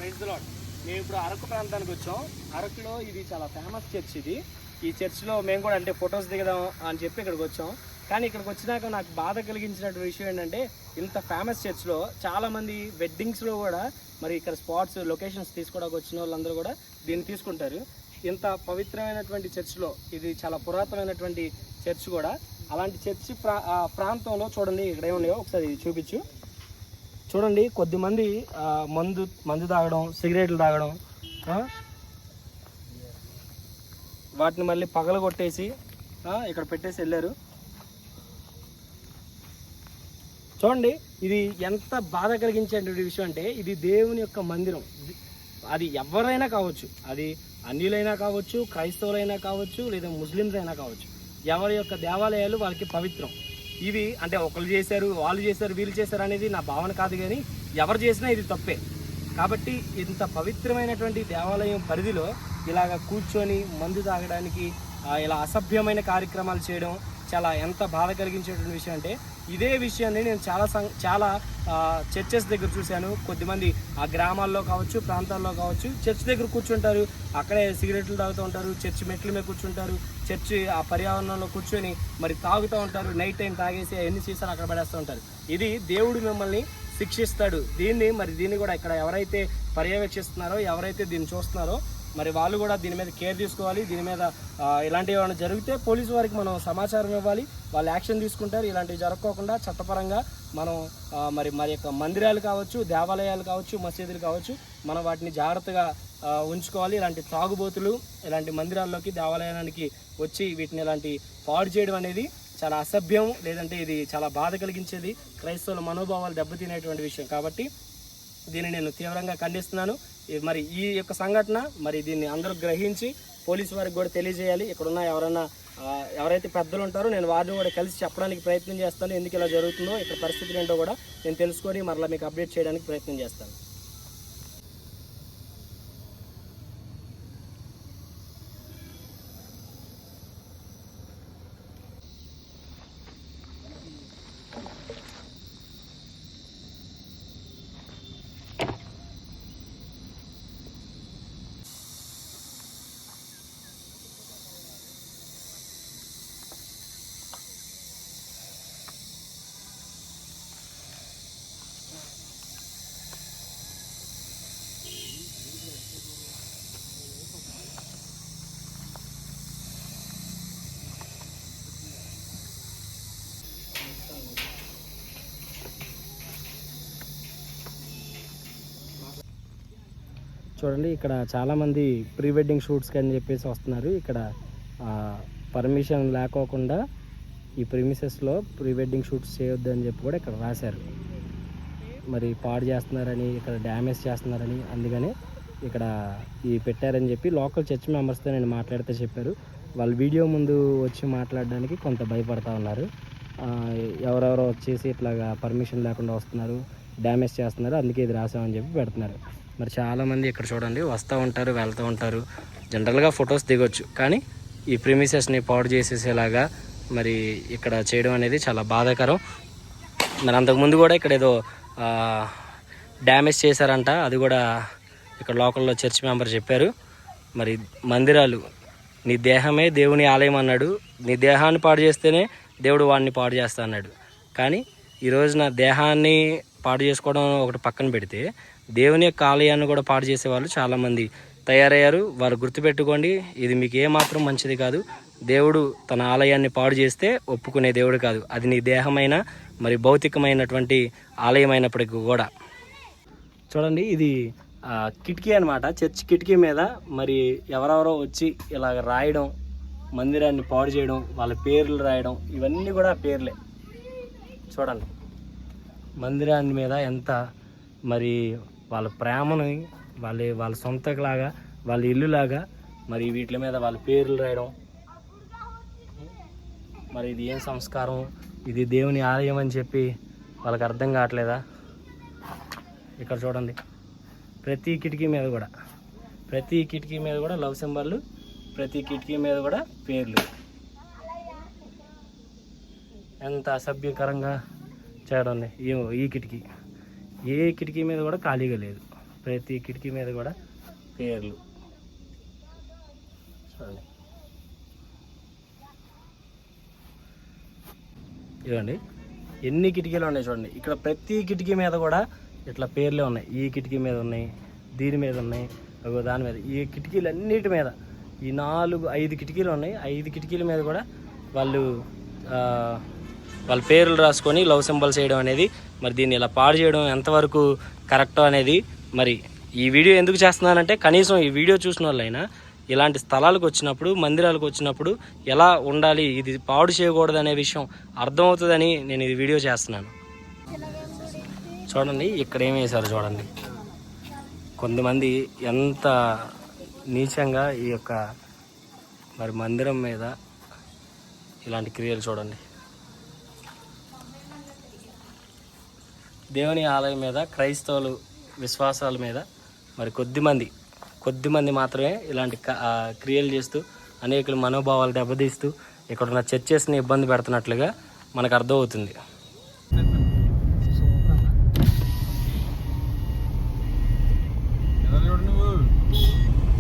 Praise the lord. మేము ఇప్పుడు అరకు ప్రాంతానికి వచ్చాం. అరకులో ఇది చాలా ఫేమస్ చర్చ్. ఈ చర్చ్లో మేము కూడా అంటే ఫొటోస్ దిగదాం అని చెప్పి ఇక్కడికి వచ్చాం. కానీ ఇక్కడికి వచ్చినాక నాకు బాధ కలిగించినటువంటి విషయం ఏంటంటే ఇంత ఫేమస్ చర్చ్లో చాలామంది వెడ్డింగ్స్లో కూడా మరి ఇక్కడ స్పాట్స్ లొకేషన్స్ తీసుకోవడానికి వచ్చిన వాళ్ళందరూ కూడా దీన్ని తీసుకుంటారు. ఇంత పవిత్రమైనటువంటి చర్చ్లో ఇది చాలా పురాతనమైనటువంటి చర్చ్ కూడా. అలాంటి చర్చి ప్రాంతంలో చూడండి ఇక్కడ ఏమున్నాయో ఒకసారి చూపించు. చూడండి కొద్దిమంది మందు తాగడం, సిగరెట్లు తాగడం, వాటిని మళ్ళీ పగలగొట్టేసి ఇక్కడ పెట్టేసి వెళ్ళారు. చూడండి ఇది ఎంత బాధ కలిగించేటువంటి విషయం అంటే ఇది దేవుని యొక్క మందిరం. అది ఎవరైనా కావచ్చు, అది అన్యులైనా కావచ్చు, క్రైస్తవులైనా కావచ్చు, లేదా ముస్లిమ్స్ అయినా కావచ్చు. ఎవరి యొక్క దేవాలయాలు వాళ్ళకి పవిత్రం. ఇవి అంటే ఒకళ్ళు చేశారు, వాళ్ళు చేశారు, వీళ్ళు చేశారు అనేది నా భావన కాదు, కానీ ఎవరు చేసినా ఇది తప్పే. కాబట్టి ఇంత పవిత్రమైనటువంటి దేవాలయం పరిధిలో ఇలాగ కూర్చొని మందు తాగడానికి ఇలా అసభ్యమైన కార్యక్రమాలు చేయడం చాలా ఎంత బాధ కలిగించేటువంటి విషయం అంటే ఇదే విషయాన్ని నేను చాలా చర్చెస్ దగ్గర చూశాను. కొద్దిమంది ఆ గ్రామాల్లో కావచ్చు, ప్రాంతాల్లో కావచ్చు, చర్చ్ దగ్గర కూర్చుంటారు, అక్కడే సిగరెట్లు తాగుతూ ఉంటారు, చర్చ్ మెట్ల మీద కూర్చుంటారు, చర్చ్ ఆ పర్యావరణంలో కూర్చొని మరి తాగుతూ ఉంటారు. నైట్ టైం తాగేసి ఎన్ని సీసాలు అక్కడ పడేస్తూ ఉంటారు. ఇది దేవుడు మిమ్మల్ని శిక్షిస్తాడు. దీన్ని కూడా ఇక్కడ ఎవరైతే పర్యవేక్షిస్తున్నారో, ఎవరైతే దీన్ని చూస్తున్నారో మరి వాళ్ళు కూడా దీని మీద కేర్ తీసుకోవాలి. దీని మీద ఇలాంటివి ఏమైనా జరిగితే పోలీసు వారికి మనం సమాచారం ఇవ్వాలి, వాళ్ళు యాక్షన్ తీసుకుంటారు. ఇలాంటివి జరగకోకుండా చట్టపరంగా మనం మరి యొక్క మందిరాలు కావచ్చు, దేవాలయాలు కావచ్చు, మసీదులు కావచ్చు, మనం వాటిని జాగ్రత్తగా ఉంచుకోవాలి. ఇలాంటి తాగుబోతులు ఇలాంటి మందిరాల్లోకి, దేవాలయానికి వచ్చి వీటిని ఇలాంటి పాడు చేయడం అనేది చాలా అసభ్యం, లేదంటే ఇది చాలా బాధ కలిగించేది, క్రైస్తవుల మనోభావాలు దెబ్బతినేటువంటి విషయం. కాబట్టి దీన్ని నేను తీవ్రంగా ఖండిస్తున్నాను. మరి ఈ యొక్క సంఘటన మరి దీన్ని అందరూ గ్రహించి పోలీసు వారికి కూడా తెలియజేయాలి. ఇక్కడున్న ఎవరైతే పెద్దలు ఉంటారో నేను వారిని కూడా కలిసి చెప్పడానికి ప్రయత్నం చేస్తాను. ఎందుకు ఇలా జరుగుతుందో, ఇక్కడ పరిస్థితులు ఏంటో కూడా నేను తెలుసుకొని మరలా మీకు అప్డేట్ చేయడానికి ప్రయత్నం చేస్తాను. చూడండి ఇక్కడ చాలామంది ప్రీ వెడ్డింగ్ షూట్స్కి అని చెప్పేసి వస్తున్నారు. ఇక్కడ పర్మిషన్ లేకోకుండా ఈ ప్రిమిసెస్లో ప్రీ వెడ్డింగ్ షూట్స్ చేయొద్దు అని చెప్పి కూడా ఇక్కడ రాశారు. మరి పాడు చేస్తున్నారని, ఇక్కడ డ్యామేజ్ చేస్తున్నారని, అందుకని ఇక్కడ ఈ పెట్టారని చెప్పి లోకల్ చర్చ్ మెంబర్స్తో నేను మాట్లాడితే చెప్పారు. వాళ్ళు వీడియో ముందు వచ్చి మాట్లాడడానికి కొంత భయపడతా ఉన్నారు. ఎవరెవరో వచ్చేసి ఇట్లాగా పర్మిషన్ లేకుండా వస్తున్నారు, డ్యామేజ్ చేస్తున్నారు, అందుకే ఇది రాసామని చెప్పి పెడుతున్నారు. మరి చాలామంది ఇక్కడ చూడండి వస్తూ ఉంటారు, వెళ్తూ ఉంటారు. జనరల్గా ఫొటోస్ దిగొచ్చు, కానీ ఈ ప్రిమిసెస్ని పాడు చేసేసేలాగా మరి ఇక్కడ చేయడం అనేది చాలా బాధాకరం. మరి అంతకుముందు కూడా ఇక్కడ ఏదో డ్యామేజ్ చేశారంట, అది కూడా ఇక్కడ లోకల్లో చర్చ్ మెంబర్ చెప్పారు. మరి మందిరాలు, నీ దేహమే దేవుని ఆలయం అన్నాడు, నీ దేహాన్ని పాడు చేస్తేనే దేవుడు వాడిని పాడు చేస్తా అన్నాడు. కానీ ఈరోజు నా దేహాన్ని పాడు చేసుకోవడం ఒకటి పక్కన పెడితే దేవుని యొక్క ఆలయాన్ని కూడా పాడు చేసేవాళ్ళు చాలామంది తయారయ్యారు. వారు గుర్తుపెట్టుకోండి, ఇది మీకు ఏమాత్రం మంచిది కాదు. దేవుడు తన ఆలయాన్ని పాడు చేస్తే ఒప్పుకునే దేవుడు కాదు. అది నీ దేహమైన మరి భౌతికమైనటువంటి ఆలయం అయినప్పటికీ కూడా. చూడండి ఇది కిటికీ అనమాట, చర్చ్ కిటికీ మీద మరి ఎవరెవరో వచ్చి ఇలాగ రాయడం, మందిరాన్ని పాడు చేయడం, వాళ్ళ పేర్లు రాయడం, ఇవన్నీ కూడా పేర్లే. చూడండి మందిరాన్ని మీద ఎంత మరి వాళ్ళ ప్రేమని వాళ్ళ సొంతలాగా, వాళ్ళ ఇల్లులాగా మరి వీటి మీద వాళ్ళ పేర్లు రాయడం. మరి ఇది ఏం సంస్కారం, ఇది దేవుని ఆలయం అని చెప్పి వాళ్ళకి అర్థం కావట్లేదా? ఇక్కడ చూడండి ప్రతి కిటికీ మీద కూడా లవ్ సింబళ్ళు, ప్రతి కిటికీ మీద కూడా పేర్లు. ఎంత అసభ్యకరంగా చేయడం. ఈ కిటికీ ఏ కిటికీ మీద కూడా ఖాళీగా లేదు. ప్రతి కిటికీ మీద కూడా పేర్లు చూడండి. ఇవ్వండి ఎన్ని కిటికీలు ఉన్నాయి చూడండి. ఇక్కడ ప్రతి కిటికీ మీద కూడా ఇట్లా పేర్లే ఉన్నాయి. ఈ కిటికీ మీద ఉన్నాయి, దీని మీద ఉన్నాయి, దాని మీద, ఈ కిటికీలు అన్నిటి మీద ఈ 4-5 కిటికీలు ఉన్నాయి. 5 కిటికీల మీద కూడా వాళ్ళ పేర్లు రాసుకొని లవ్ సింబల్స్ వేయడం అనేది, మరి దీన్ని ఇలా పాడు చేయడం ఎంతవరకు కరెక్టో అనేది, మరి ఈ వీడియో ఎందుకు చేస్తున్నానంటే కనీసం ఈ వీడియో చూసిన వాళ్ళైనా ఇలాంటి స్థలాలకు వచ్చినప్పుడు, మందిరాలకు వచ్చినప్పుడు ఎలా ఉండాలి, ఇది పాడు చేయకూడదు అనే విషయం అర్థమవుతుందని నేను ఇది వీడియో చేస్తున్నాను. చూడండి ఇక్కడ ఏం వేశారు చూడండి. కొంతమంది ఎంత నీచంగా ఈ యొక్క మరి మందిరం మీద ఇలాంటి క్రియలు చూడండి. దేవుని ఆలయం మీద, క్రైస్తవులు విశ్వాసాల మీద మరి కొద్దిమంది మాత్రమే ఇలాంటి క్రియలు చేస్తూ అనేకుల మనోభావాలు దెబ్బతీస్తూ ఇక్కడ ఉన్న చర్చెస్ని ఇబ్బంది పెడుతున్నట్లుగా మనకు అర్థమవుతుంది.